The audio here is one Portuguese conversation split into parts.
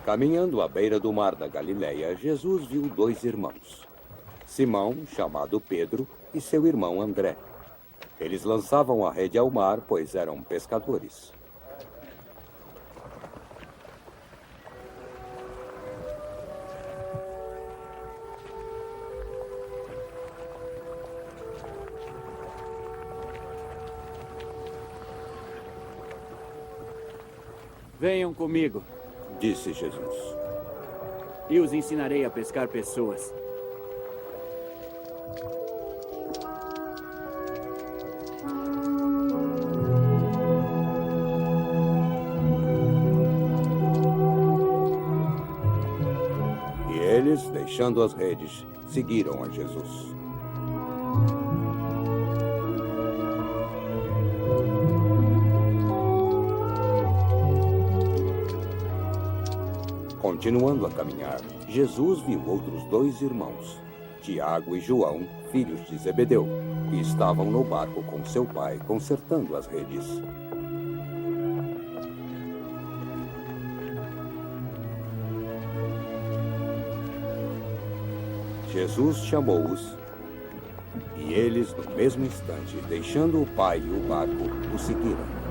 Caminhando à beira do mar da Galileia, Jesus viu dois irmãos, Simão, chamado Pedro, e seu irmão André. Eles lançavam a rede ao mar, pois eram pescadores. Venham comigo, disse Jesus. E os ensinarei a pescar pessoas. E eles, deixando as redes, seguiram a Jesus. Continuando a caminhar, Jesus viu outros dois irmãos, Tiago e João, filhos de Zebedeu, que estavam no barco com seu pai, consertando as redes. Jesus chamou-os, e eles, no mesmo instante, deixando o pai e o barco, o seguiram.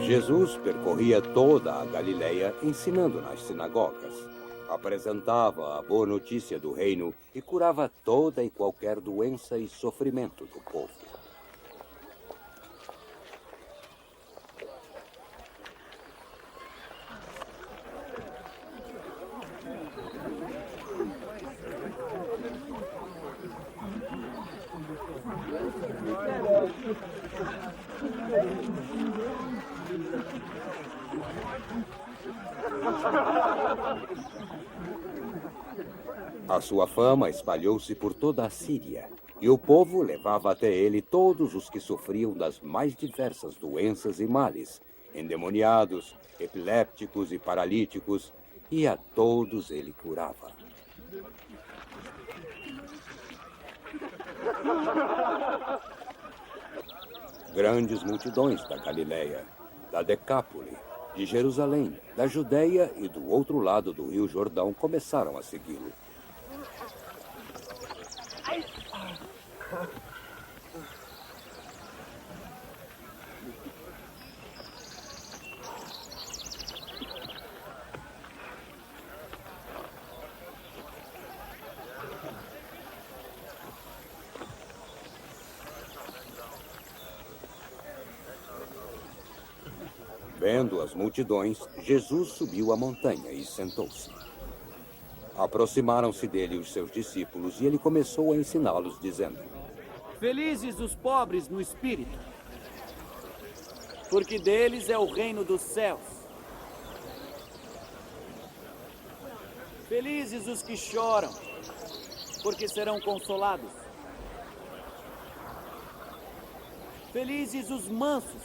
Jesus percorria toda a Galileia ensinando nas sinagogas. Apresentava a boa notícia do reino e curava toda e qualquer doença e sofrimento do povo. A sua fama espalhou-se por toda a Síria, e o povo levava até ele todos os que sofriam das mais diversas doenças e males, endemoniados, epilépticos e paralíticos, e a todos ele curava. Grandes multidões da Galileia, da Decápole, de Jerusalém, da Judeia e do outro lado do Rio Jordão começaram a segui-lo. Vendo as multidões, Jesus subiu a montanha e sentou-se. Aproximaram-se dele os seus discípulos e ele começou a ensiná-los, dizendo: Felizes os pobres no espírito, porque deles é o reino dos céus. Felizes os que choram, porque serão consolados. Felizes os mansos,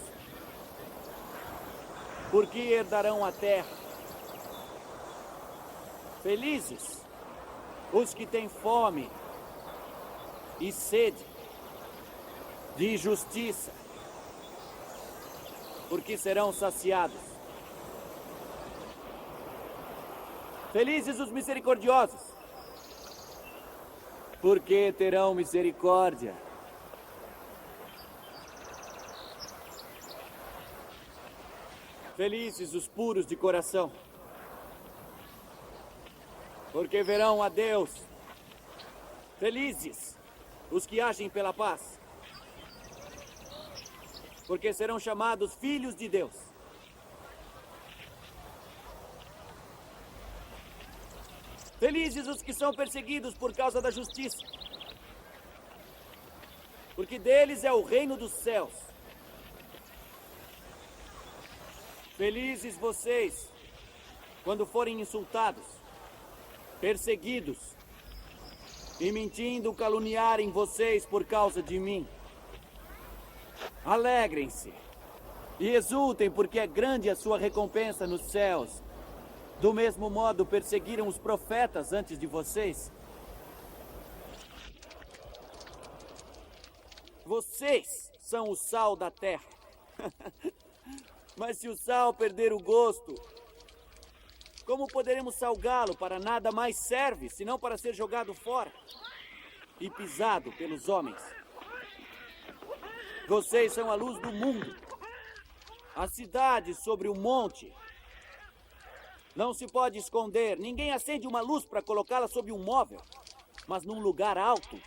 porque herdarão a terra. Felizes os que têm fome e sede de justiça, porque serão saciados. Felizes os misericordiosos, porque terão misericórdia. Felizes os puros de coração, porque verão a Deus. Felizes os que agem pela paz, porque serão chamados filhos de Deus. Felizes os que são perseguidos por causa da justiça, porque deles é o reino dos céus. Felizes vocês quando forem insultados, perseguidos e mentindo caluniarem vocês por causa de mim. Alegrem-se e exultem, porque é grande a sua recompensa nos céus. Do mesmo modo, perseguiram os profetas antes de vocês. Vocês são o sal da terra. Mas se o sal perder o gosto, como poderemos salgá-lo? Para nada mais serve, senão para ser jogado fora e pisado pelos homens. Vocês são a luz do mundo. A cidade sobre o monte não se pode esconder. Ninguém acende uma luz para colocá-la sob um móvel, mas num lugar alto,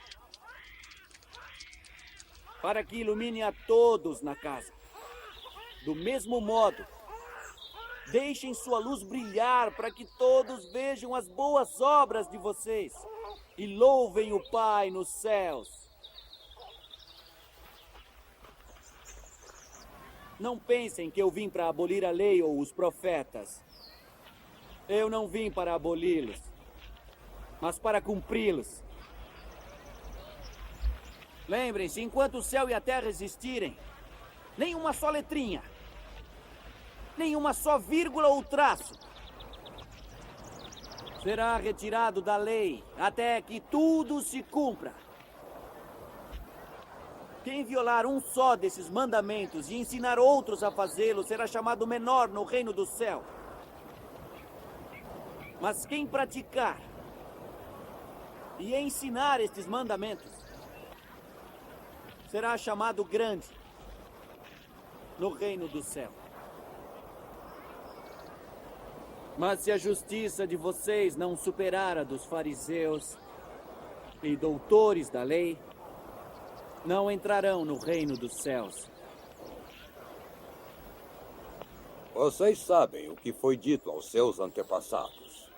para que ilumine a todos na casa. Do mesmo modo, deixem sua luz brilhar para que todos vejam as boas obras de vocês e louvem o Pai nos céus. Não pensem que eu vim para abolir a lei ou os profetas. Eu não vim para aboli-los, mas para cumpri-los. Lembrem-se, enquanto o céu e a terra existirem, nem uma só letrinha, nem uma só vírgula ou traço será retirado da lei até que tudo se cumpra. Quem violar um só desses mandamentos e ensinar outros a fazê-lo será chamado menor no reino do céu. Mas quem praticar e ensinar estes mandamentos será chamado grande no reino do céu. Mas se a justiça de vocês não superar a dos fariseus e doutores da lei, não entrarão no reino dos céus. Vocês sabem o que foi dito aos seus antepassados.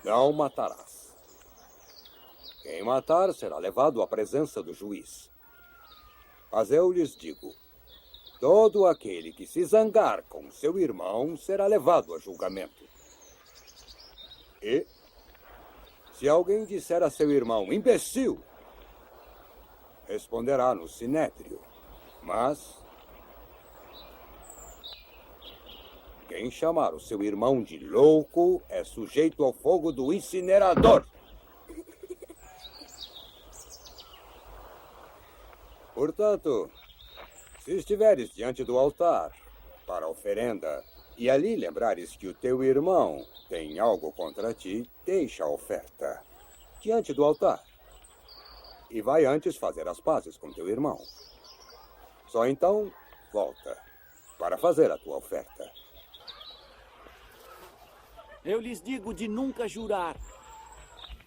Não matarás. Quem matar será levado à presença do juiz. Mas eu lhes digo, todo aquele que se zangar com seu irmão será levado a julgamento. E, se alguém disser a seu irmão, imbecil, responderá no sinédrio. Mas quem chamar o seu irmão de louco é sujeito ao fogo do incinerador. Portanto, se estiveres diante do altar para a oferenda e ali lembrares que o teu irmão tem algo contra ti, deixa a oferta diante do altar e vai antes fazer as pazes com teu irmão. Só então volta para fazer a tua oferta. Eu lhes digo de nunca jurar,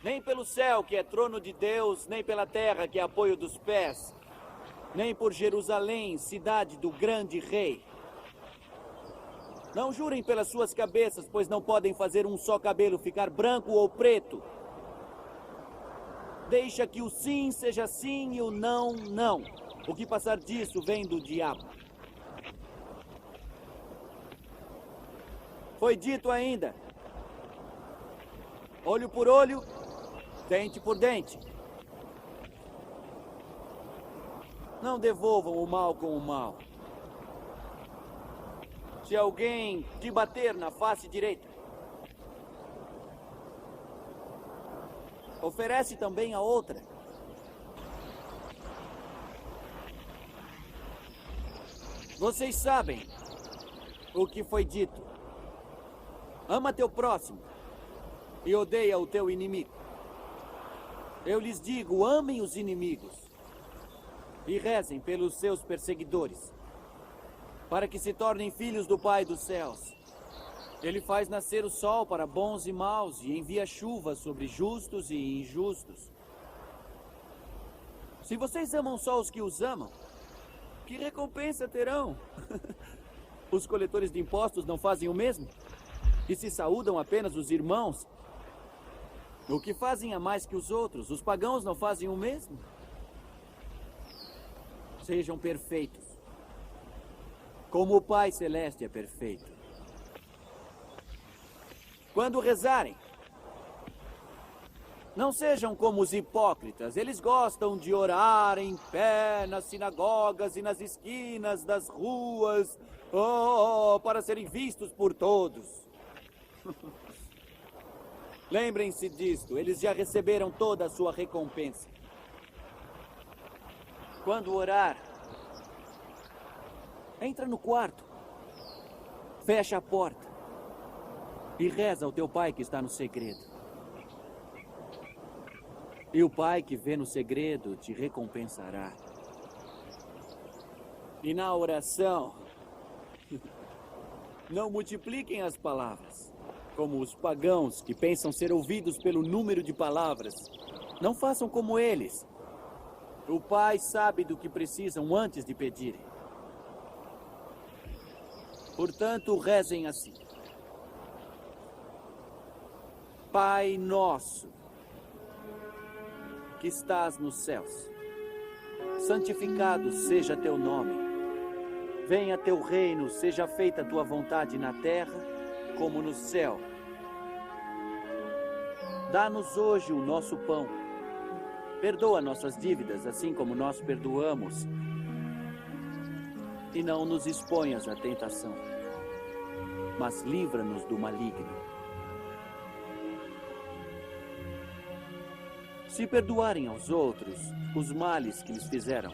nem pelo céu, que é trono de Deus, nem pela terra, que é apoio dos pés, nem por Jerusalém, cidade do grande rei. Não jurem pelas suas cabeças, pois não podem fazer um só cabelo ficar branco ou preto. Deixa que o sim seja sim e o não, não. O que passar disso vem do diabo. Foi dito ainda: olho por olho, dente por dente. Não devolvam o mal com o mal. Se alguém te bater na face direita, oferece também a outra. Vocês sabem o que foi dito: ama teu próximo e odeia o teu inimigo. Eu lhes digo, amem os inimigos e rezem pelos seus perseguidores, para que se tornem filhos do Pai dos céus. Ele faz nascer o sol para bons e maus e envia chuva sobre justos e injustos. Se vocês amam só os que os amam, que recompensa terão? Os coletores de impostos não fazem o mesmo? E se saúdam apenas os irmãos, o que fazem a mais que os outros? Os pagãos não fazem o mesmo? Sejam perfeitos, como o Pai Celeste é perfeito. Quando rezarem, não sejam como os hipócritas. Eles gostam de orar em pé nas sinagogas e nas esquinas das ruas, para serem vistos por todos. Lembrem-se disto, eles já receberam toda a sua recompensa. Quando orar, entra no quarto, fecha a porta e reza ao teu Pai que está no segredo. E o Pai que vê no segredo te recompensará. E na oração, não multipliquem as palavras, como os pagãos que pensam ser ouvidos pelo número de palavras. Não façam como eles. O Pai sabe do que precisam antes de pedirem. Portanto, rezem assim: Pai nosso, que estás nos céus, santificado seja teu nome. Venha teu reino, seja feita a tua vontade na terra, como no céu. Dá-nos hoje o nosso pão. Perdoa nossas dívidas, assim como nós perdoamos. E não nos exponhas à tentação, mas livra-nos do maligno. Se perdoarem aos outros os males que lhes fizeram,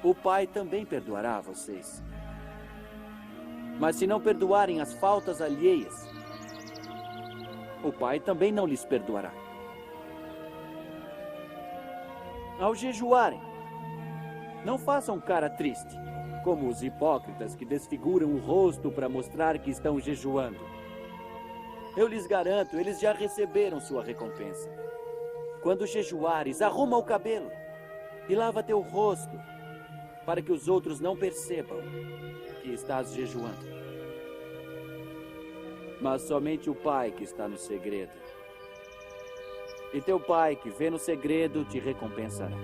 o Pai também perdoará a vocês. Mas se não perdoarem as faltas alheias, o Pai também não lhes perdoará. Ao jejuarem, não façam cara triste, como os hipócritas que desfiguram o rosto para mostrar que estão jejuando. Eu lhes garanto, eles já receberam sua recompensa. Quando jejuares, arruma o cabelo e lava teu rosto, para que os outros não percebam que estás jejuando. Mas somente o Pai que está no segredo. E teu Pai que vê no segredo te recompensará.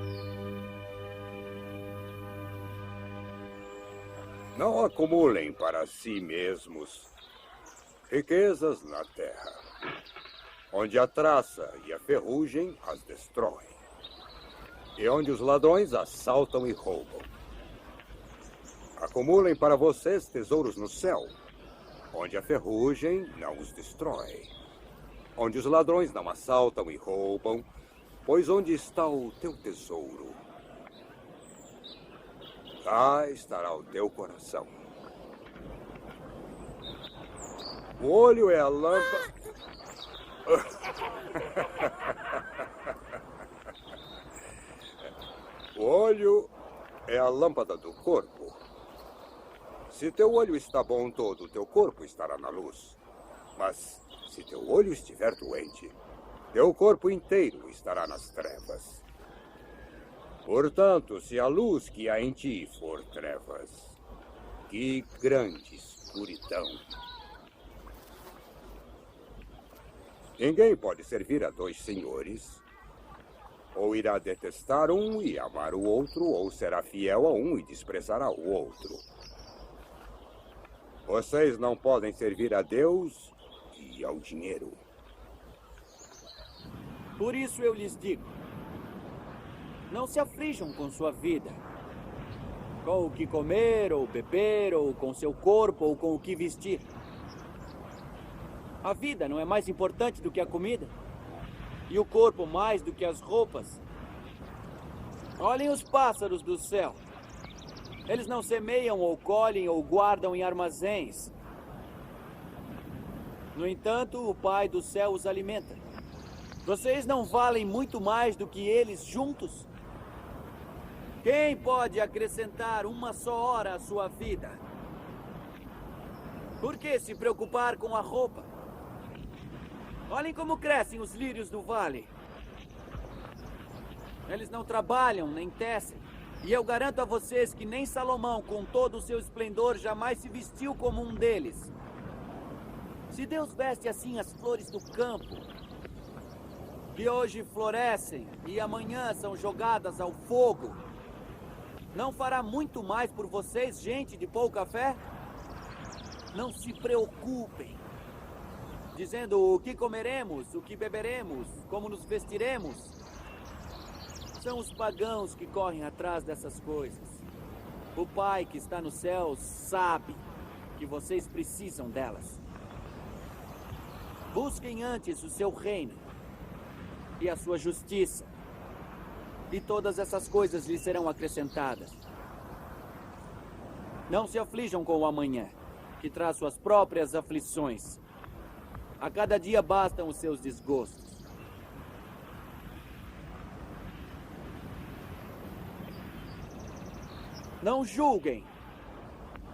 Não acumulem para si mesmos riquezas na terra, onde a traça e a ferrugem as destroem, e onde os ladrões assaltam e roubam. Acumulem para vocês tesouros no céu, onde a ferrugem não os destrói, onde os ladrões não assaltam e roubam, pois onde está o teu tesouro, lá estará o teu coração. O olho é a lâmpada... O olho é a lâmpada do corpo. Se teu olho está bom, todo o teu corpo estará na luz. Mas se teu olho estiver doente, teu corpo inteiro estará nas trevas. Portanto, se a luz que há em ti for trevas, que grande escuridão! Ninguém pode servir a dois senhores. Ou irá detestar um e amar o outro, ou será fiel a um e desprezará o outro. Vocês não podem servir a Deus e ao dinheiro. Por isso eu lhes digo, não se aflijam com sua vida, com o que comer ou beber, ou com seu corpo, ou com o que vestir. A vida não é mais importante do que a comida, e o corpo mais do que as roupas. Olhem os pássaros do céu. Eles não semeiam ou colhem ou guardam em armazéns. No entanto, o Pai do céu os alimenta. Vocês não valem muito mais do que eles juntos? Quem pode acrescentar uma só hora à sua vida? Por que se preocupar com a roupa? Olhem como crescem os lírios do vale. Eles não trabalham nem tecem. E eu garanto a vocês que nem Salomão, com todo o seu esplendor, jamais se vestiu como um deles. Se Deus veste assim as flores do campo, que hoje florescem e amanhã são jogadas ao fogo, Não fará muito mais por vocês, gente de pouca fé? Não se preocupem, dizendo o que comeremos, o que beberemos, como nos vestiremos. São os pagãos que correm atrás dessas coisas. O Pai que está no céu sabe que vocês precisam delas. Busquem antes o seu reino e a sua justiça, e todas essas coisas lhes serão acrescentadas. Não se aflijam com o amanhã, que traz suas próprias aflições. A cada dia bastam os seus desgostos. Não julguem,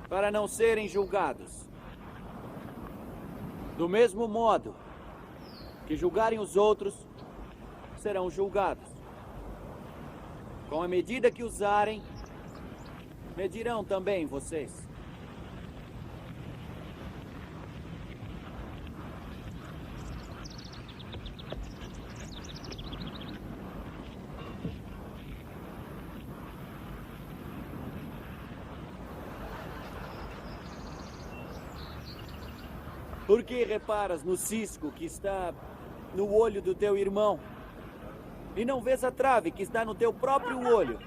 para não serem julgados. Do mesmo modo que julgarem os outros, serão julgados. Com a medida que usarem, medirão também vocês. Por que reparas no cisco que está no olho do teu irmão e não vês a trave que está no teu próprio olho?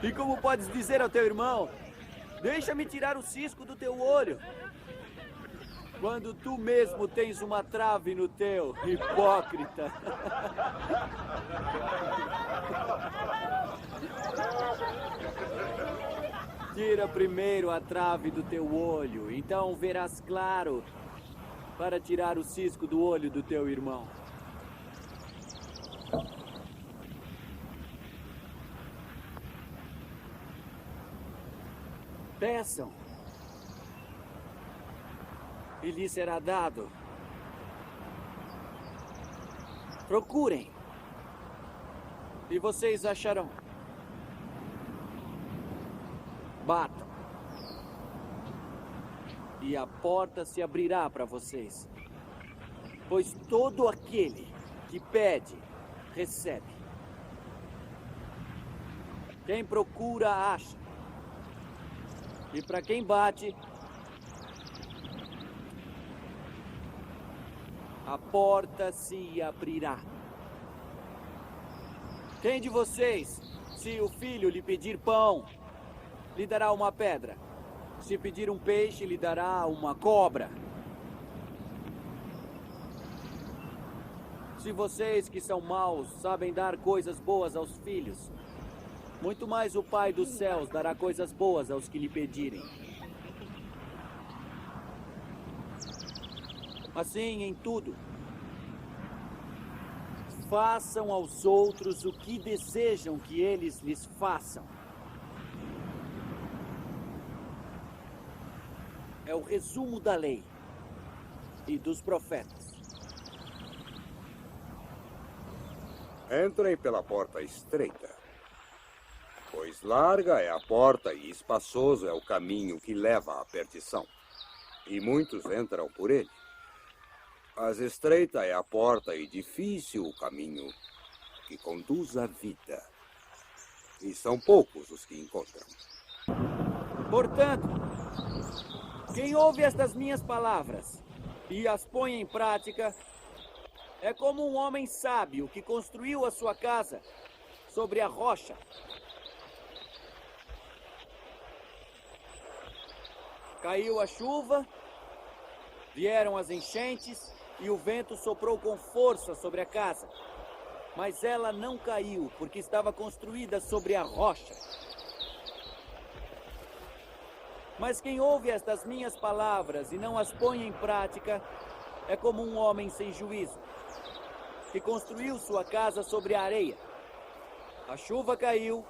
E como podes dizer ao teu irmão: deixa-me tirar o cisco do teu olho, quando tu mesmo tens uma trave no teu, hipócrita? Tira primeiro a trave do teu olho, então verás claro para tirar o cisco do olho do teu irmão. Peçam, e lhes será dado. Procurem, e vocês acharão. Batam, e a porta se abrirá para vocês. Pois todo aquele que pede, recebe. Quem procura, acha. E para quem bate, a porta se abrirá. Quem de vocês, se o filho lhe pedir pão, lhe dará uma pedra? Se pedir um peixe, lhe dará uma cobra? Se vocês que são maus sabem dar coisas boas aos filhos, muito mais o Pai dos céus dará coisas boas aos que lhe pedirem. Assim, em tudo, façam aos outros o que desejam que eles lhes façam. É o resumo da lei e dos profetas. Entrem pela porta estreita, pois larga é a porta e espaçoso é o caminho que leva à perdição, e muitos entram por ele. Mas estreita é a porta e difícil o caminho que conduz à vida, e são poucos os que encontram. Portanto, quem ouve estas minhas palavras e as põe em prática é como um homem sábio que construiu a sua casa sobre a rocha. Caiu a chuva, vieram as enchentes e o vento soprou com força sobre a casa. Mas ela não caiu, porque estava construída sobre a rocha. Mas quem ouve estas minhas palavras e não as põe em prática é como um homem sem juízo, que construiu sua casa sobre a areia. A chuva caiu,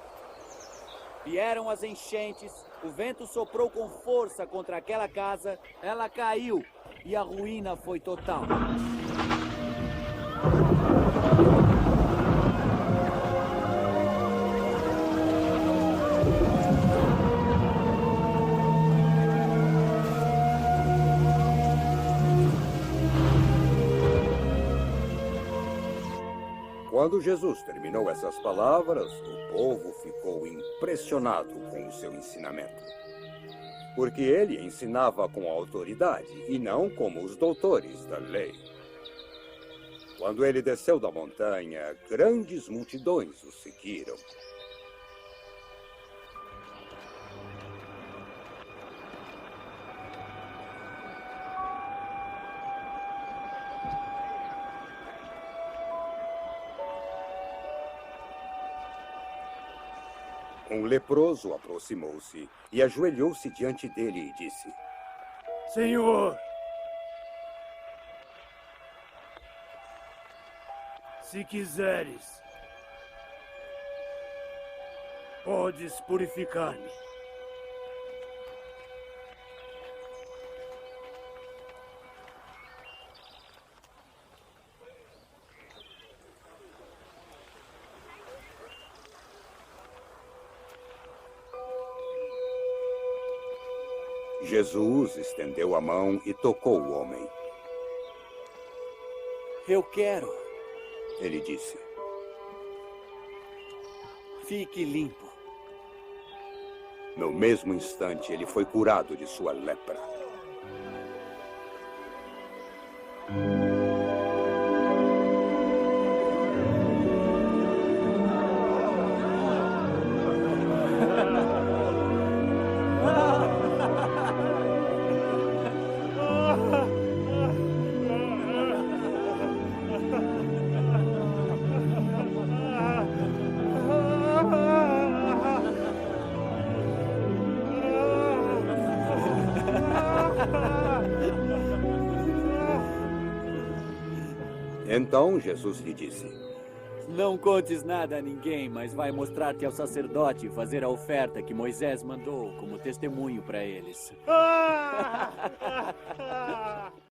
vieram as enchentes, o vento soprou com força contra aquela casa, ela caiu e a ruína foi total. Quando Jesus terminou essas palavras, o povo ficou impressionado com o seu ensinamento. Porque ele ensinava com autoridade e não como os doutores da lei. Quando ele desceu da montanha, grandes multidões o seguiram. Um leproso aproximou-se e ajoelhou-se diante dele e disse: Senhor, se quiseres, podes purificar-me. Jesus estendeu a mão e tocou o homem. Eu quero. Ele disse. Fique limpo. No mesmo instante, ele foi curado de sua lepra. Então Jesus lhe disse: Não contes nada a ninguém, mas vai mostrar-te ao sacerdote e fazer a oferta que Moisés mandou como testemunho para eles.